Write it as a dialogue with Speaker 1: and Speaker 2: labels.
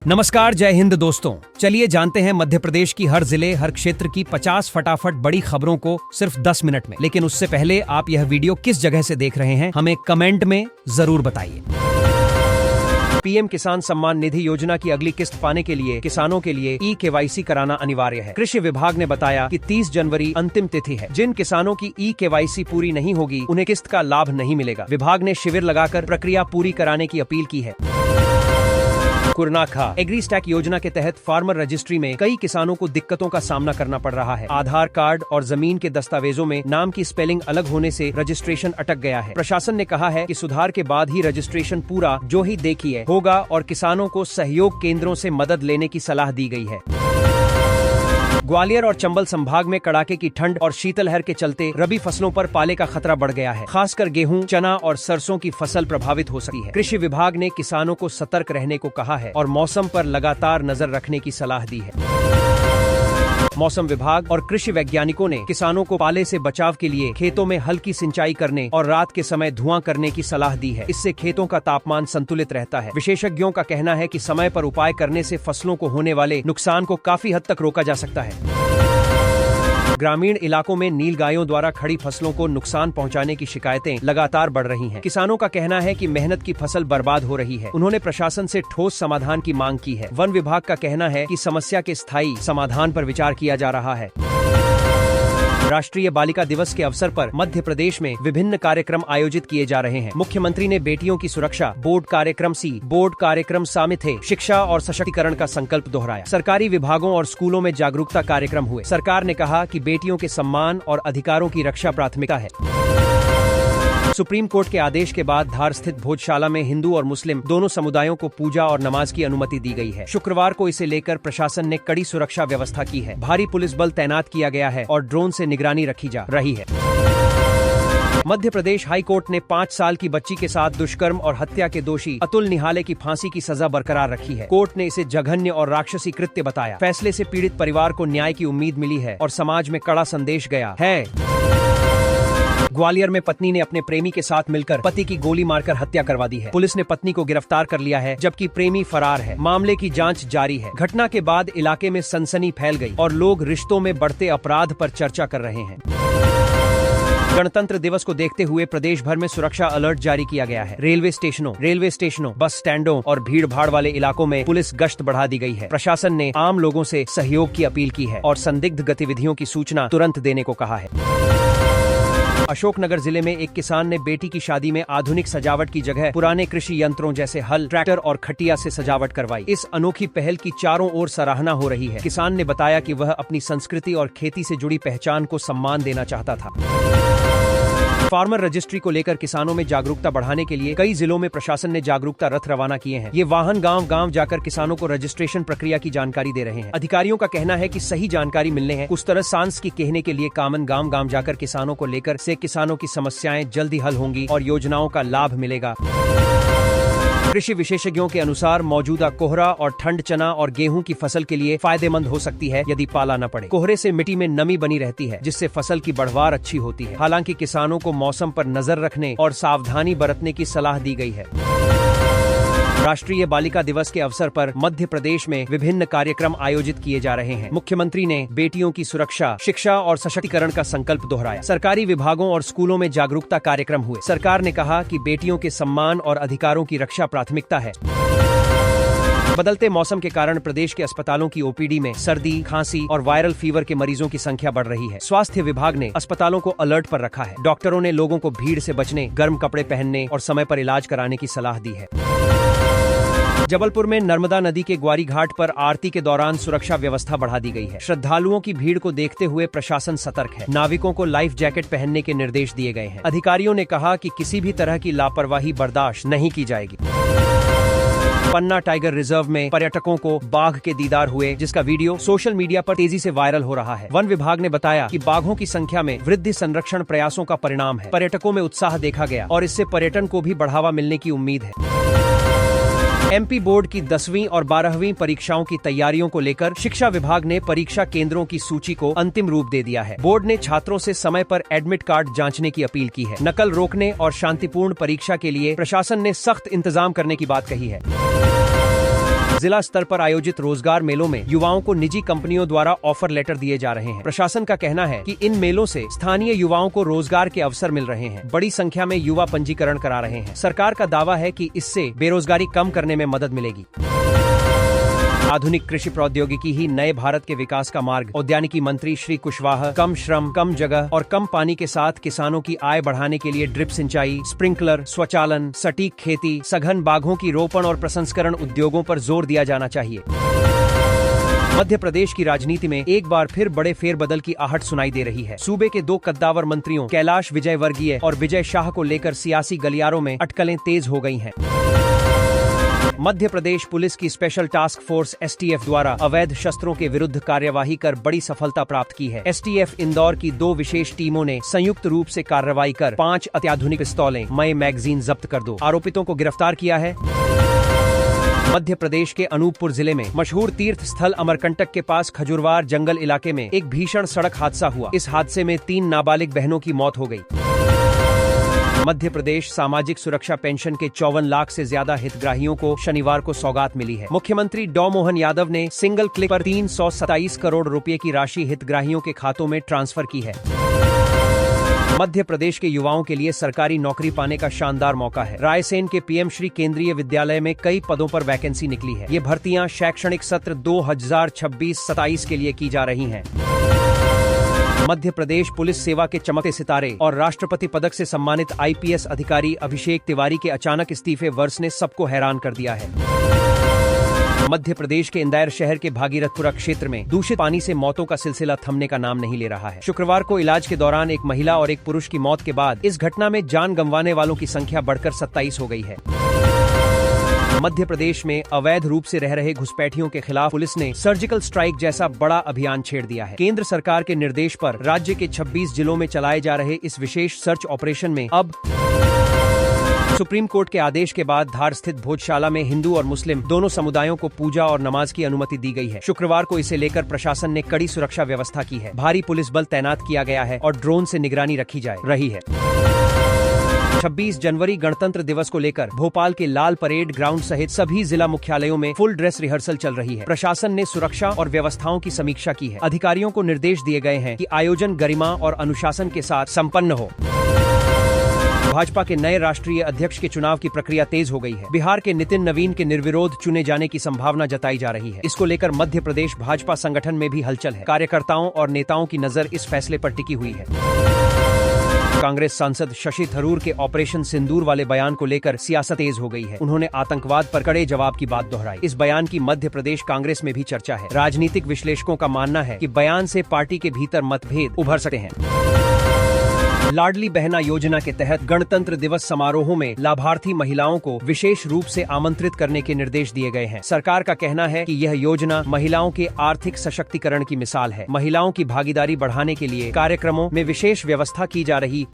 Speaker 1: नमस्कार, जय हिंद दोस्तों। चलिए जानते हैं मध्य प्रदेश की हर जिले हर क्षेत्र की 50 फटाफट बड़ी खबरों को सिर्फ 10 मिनट में। लेकिन उससे पहले आप यह वीडियो किस जगह से देख रहे हैं हमें कमेंट में जरूर बताइए। पीएम किसान सम्मान निधि योजना की अगली किस्त पाने के लिए किसानों के लिए ई-केवाईसी कराना अनिवार्य है। कृषि विभाग ने बताया कि 30 जनवरी अंतिम तिथि है। जिन किसानों की ई-केवाईसी पूरी नहीं होगी उन्हें किस्त का लाभ नहीं मिलेगा। विभाग ने शिविर लगाकर प्रक्रिया पूरी कराने की अपील की है। कुरनाखा एग्री स्टैक योजना के तहत फार्मर रजिस्ट्री में कई किसानों को दिक्कतों का सामना करना पड़ रहा है। आधार कार्ड और जमीन के दस्तावेजों में नाम की स्पेलिंग अलग होने से रजिस्ट्रेशन अटक गया है। प्रशासन ने कहा है कि सुधार के बाद ही रजिस्ट्रेशन पूरा जो ही देखिए होगा और किसानों को सहयोग केंद्रों से मदद लेने की सलाह दी गई है। ग्वालियर और चंबल संभाग में कड़ाके की ठंड और शीतलहर के चलते रबी फसलों पर पाले का खतरा बढ़ गया है। खासकर गेहूं, चना और सरसों की फसल प्रभावित हो सकती है। कृषि विभाग ने किसानों को सतर्क रहने को कहा है और मौसम पर लगातार नजर रखने की सलाह दी है। मौसम विभाग और कृषि वैज्ञानिकों ने किसानों को पाले से बचाव के लिए खेतों में हल्की सिंचाई करने और रात के समय धुआं करने की सलाह दी है। इससे खेतों का तापमान संतुलित रहता है। विशेषज्ञों का कहना है कि समय पर उपाय करने से फसलों को होने वाले नुकसान को काफी हद तक रोका जा सकता है। ग्रामीण इलाकों में नीलगायों द्वारा खड़ी फसलों को नुकसान पहुंचाने की शिकायतें लगातार बढ़ रही हैं। किसानों का कहना है कि मेहनत की फसल बर्बाद हो रही है। उन्होंने प्रशासन से ठोस समाधान की मांग की है। वन विभाग का कहना है कि समस्या के स्थायी समाधान पर विचार किया जा रहा है। राष्ट्रीय बालिका दिवस के अवसर पर मध्य प्रदेश में विभिन्न कार्यक्रम आयोजित किए जा रहे हैं। मुख्यमंत्री ने बेटियों की सुरक्षा, बोर्ड कार्यक्रम सामिथे, शिक्षा और सशक्तिकरण का संकल्प दोहराया। सरकारी विभागों और स्कूलों में जागरूकता कार्यक्रम हुए। सरकार ने कहा कि बेटियों के सम्मान और अधिकारों की रक्षा प्राथमिकता है। सुप्रीम कोर्ट के आदेश के बाद धार स्थित भोजशाला में हिंदू और मुस्लिम दोनों समुदायों को पूजा और नमाज की अनुमति दी गई है। शुक्रवार को इसे लेकर प्रशासन ने कड़ी सुरक्षा व्यवस्था की है। भारी पुलिस बल तैनात किया गया है और ड्रोन से निगरानी रखी जा रही है। मध्य प्रदेश हाई कोर्ट ने 5 साल की बच्ची के साथ दुष्कर्म और हत्या के दोषी अतुल निहाले की फांसी की सजा बरकरार रखी है। कोर्ट ने इसे जघन्य और राक्षसी कृत्य बताया। फैसले से पीड़ित परिवार को न्याय की उम्मीद मिली है और समाज में कड़ा संदेश गया है। ग्वालियर में पत्नी ने अपने प्रेमी के साथ मिलकर पति की गोली मारकर हत्या करवा दी है। पुलिस ने पत्नी को गिरफ्तार कर लिया है जबकि प्रेमी फरार है। मामले की जांच जारी है। घटना के बाद इलाके में सनसनी फैल गई और लोग रिश्तों में बढ़ते अपराध पर चर्चा कर रहे हैं। गणतंत्र दिवस को देखते हुए प्रदेश भर में सुरक्षा अलर्ट जारी किया गया है। रेलवे स्टेशनों, बस स्टैंडों और भीड़ भाड़ वाले इलाकों में पुलिस गश्त बढ़ा दी गई है। प्रशासन ने आम लोगों से सहयोग की अपील की है और संदिग्ध गतिविधियों की सूचना तुरंत देने को कहा है। अशोकनगर जिले में एक किसान ने बेटी की शादी में आधुनिक सजावट की जगह पुराने कृषि यंत्रों जैसे हल, ट्रैक्टर और खटिया से सजावट करवाई। इस अनोखी पहल की चारों ओर सराहना हो रही है। किसान ने बताया कि वह अपनी संस्कृति और खेती से जुड़ी पहचान को सम्मान देना चाहता था। फार्मर रजिस्ट्री को लेकर किसानों में जागरूकता बढ़ाने के लिए कई जिलों में प्रशासन ने जागरूकता रथ रवाना किए हैं। ये वाहन गांव-गांव जाकर किसानों को रजिस्ट्रेशन प्रक्रिया की जानकारी दे रहे हैं। अधिकारियों का कहना है कि सही जानकारी मिलने है। उस तरह सांस की कहने के लिए कामन गांव-गांव जाकर किसानों को लेकर से किसानों की समस्याएं जल्दी हल होंगी और योजनाओं का लाभ मिलेगा। कृषि विशेषज्ञों के अनुसार मौजूदा कोहरा और ठंड चना और गेहूं की फसल के लिए फायदेमंद हो सकती है यदि पाला न पड़े। कोहरे से मिट्टी में नमी बनी रहती है जिससे फसल की बढ़वार अच्छी होती है। हालांकि किसानों को मौसम पर नजर रखने और सावधानी बरतने की सलाह दी गई है। राष्ट्रीय बालिका दिवस के अवसर पर मध्य प्रदेश में विभिन्न कार्यक्रम आयोजित किए जा रहे हैं। मुख्यमंत्री ने बेटियों की सुरक्षा, शिक्षा और सशक्तिकरण का संकल्प दोहराया। सरकारी विभागों और स्कूलों में जागरूकता कार्यक्रम हुए। सरकार ने कहा कि बेटियों के सम्मान और अधिकारों की रक्षा प्राथमिकता है। बदलते मौसम के कारण प्रदेश के अस्पतालों की ओपीडी में सर्दी, खांसी और वायरल फीवर के मरीजों की संख्या बढ़ रही है। स्वास्थ्य विभाग ने अस्पतालों को अलर्ट पर रखा है। डॉक्टरों ने लोगों को भीड़ से बचने, गर्म कपड़े पहनने और समय पर इलाज कराने की सलाह दी है। जबलपुर में नर्मदा नदी के ग्वारी घाट पर आरती के दौरान सुरक्षा व्यवस्था बढ़ा दी गई है। श्रद्धालुओं की भीड़ को देखते हुए प्रशासन सतर्क है। नाविकों को लाइफ जैकेट पहनने के निर्देश दिए गए हैं। अधिकारियों ने कहा कि किसी भी तरह की लापरवाही बर्दाश्त नहीं की जाएगी। पन्ना टाइगर रिजर्व में पर्यटकों को बाघ के दीदार हुए, जिसका वीडियो सोशल मीडिया पर तेजी से वायरल हो रहा है। वन विभाग ने बताया कि बाघों की संख्या में वृद्धि संरक्षण प्रयासों का परिणाम है। पर्यटकों में उत्साह देखा गया और इससे पर्यटन को भी बढ़ावा मिलने की उम्मीद है। एमपी बोर्ड की 10वीं और 12वीं परीक्षाओं की तैयारियों को लेकर शिक्षा विभाग ने परीक्षा केंद्रों की सूची को अंतिम रूप दे दिया है। बोर्ड ने छात्रों से समय पर एडमिट कार्ड जांचने की अपील की है। नकल रोकने और शांतिपूर्ण परीक्षा के लिए प्रशासन ने सख्त इंतजाम करने की बात कही है। जिला स्तर पर आयोजित रोजगार मेलों में युवाओं को निजी कंपनियों द्वारा ऑफर लेटर दिए जा रहे हैं। प्रशासन का कहना है कि इन मेलों से स्थानीय युवाओं को रोजगार के अवसर मिल रहे हैं। बड़ी संख्या में युवा पंजीकरण करा रहे हैं। सरकार का दावा है कि इससे बेरोजगारी कम करने में मदद मिलेगी। आधुनिक कृषि प्रौद्योगिकी ही नए भारत के विकास का मार्ग। उद्यानिकी मंत्री श्री कुशवाहा कम श्रम, कम जगह और कम पानी के साथ किसानों की आय बढ़ाने के लिए ड्रिप सिंचाई, स्प्रिंकलर, स्वचालन, सटीक खेती, सघन बाघों की रोपण और प्रसंस्करण उद्योगों पर जोर दिया जाना चाहिए। मध्य प्रदेश की राजनीति में एक बार फिर बड़े फेरबदल की आहट सुनाई दे रही है। सूबे के 2 कद्दावर मंत्रियों कैलाश विजयवर्गीय और विजय शाह को लेकर सियासी गलियारों में अटकलें तेज हो गई हैं। मध्य प्रदेश पुलिस की स्पेशल टास्क फोर्स STF द्वारा अवैध शस्त्रों के विरुद्ध कार्यवाही कर बड़ी सफलता प्राप्त की है। STF इंदौर की 2 विशेष टीमों ने संयुक्त रूप से कार्रवाई कर 5 अत्याधुनिक पिस्तौलें, मई मैगजीन जब्त कर 2 आरोपितों को गिरफ्तार किया है। मध्य प्रदेश के अनूपपुर जिले में मशहूर तीर्थ स्थल अमरकंटक के पास खजुरवार जंगल इलाके में एक भीषण सड़क हादसा हुआ। इस हादसे में 3 नाबालिग बहनों की मौत हो गई। मध्य प्रदेश सामाजिक सुरक्षा पेंशन के 54 लाख से ज्यादा हितग्राहियों को शनिवार को सौगात मिली है। मुख्यमंत्री डॉ मोहन यादव ने सिंगल क्लिक पर 327 करोड़ रुपए की राशि हितग्राहियों के खातों में ट्रांसफर की है। मध्य प्रदेश के युवाओं के लिए सरकारी नौकरी पाने का शानदार मौका है। रायसेन के PM श्री केंद्रीय विद्यालय में कई पदों पर वैकेंसी निकली है। ये भर्तियां शैक्षणिक सत्र 2026-27 के लिए की जा रही हैं। मध्य प्रदेश पुलिस सेवा के चमकते सितारे और राष्ट्रपति पदक से सम्मानित IPS अधिकारी अभिषेक तिवारी के अचानक इस्तीफे वर्ष ने सबको हैरान कर दिया है। मध्य प्रदेश के इंदौर शहर के भागीरथपुरा क्षेत्र में दूषित पानी से मौतों का सिलसिला थमने का नाम नहीं ले रहा है। शुक्रवार को इलाज के दौरान एक महिला और एक पुरुष की मौत के बाद इस घटना में जान गंवाने वालों की संख्या बढ़कर 27 हो गई है। मध्य प्रदेश में अवैध रूप से रह रहे घुसपैठियों के खिलाफ पुलिस ने सर्जिकल स्ट्राइक जैसा बड़ा अभियान छेड़ दिया है। केंद्र सरकार के निर्देश पर राज्य के 26 जिलों में चलाए जा रहे इस विशेष सर्च ऑपरेशन में अब सुप्रीम कोर्ट के आदेश के बाद धार स्थित भोजशाला में हिंदू और मुस्लिम दोनों समुदायों को पूजा और नमाज की अनुमति दी गई है। शुक्रवार को इसे लेकर प्रशासन ने कड़ी सुरक्षा व्यवस्था की है। भारी पुलिस बल तैनात किया गया है और ड्रोन से निगरानी रखी जा रही है। 26 जनवरी गणतंत्र दिवस को लेकर भोपाल के लाल परेड ग्राउंड सहित सभी जिला मुख्यालयों में फुल ड्रेस रिहर्सल चल रही है। प्रशासन ने सुरक्षा और व्यवस्थाओं की समीक्षा की है। अधिकारियों को निर्देश दिए गए हैं कि आयोजन गरिमा और अनुशासन के साथ संपन्न हो। भाजपा के नए राष्ट्रीय अध्यक्ष के चुनाव की प्रक्रिया तेज हो गई है। बिहार के नितिन नवीन के निर्विरोध चुने जाने की संभावना जताई जा रही है। इसको लेकर मध्य प्रदेश भाजपा संगठन में भी हलचल है। कार्यकर्ताओं और नेताओं की नजर इस फैसले पर टिकी हुई है। कांग्रेस सांसद शशि थरूर के ऑपरेशन सिंदूर वाले बयान को लेकर सियासत तेज हो गई है। उन्होंने आतंकवाद पर कड़े जवाब की बात दोहराई। इस बयान की मध्य प्रदेश कांग्रेस में भी चर्चा है। राजनीतिक विश्लेषकों का मानना है कि बयान से पार्टी के भीतर मतभेद उभर सकते हैं। लाडली बहना योजना के तहत गणतंत्र दिवस समारोहों में लाभार्थी महिलाओं को विशेष रूप से आमंत्रित करने के निर्देश दिए गए हैं। सरकार का कहना है कि यह योजना महिलाओं के आर्थिक सशक्तिकरण की मिसाल है। महिलाओं की भागीदारी बढ़ाने के लिए कार्यक्रमों में विशेष व्यवस्था की जा रही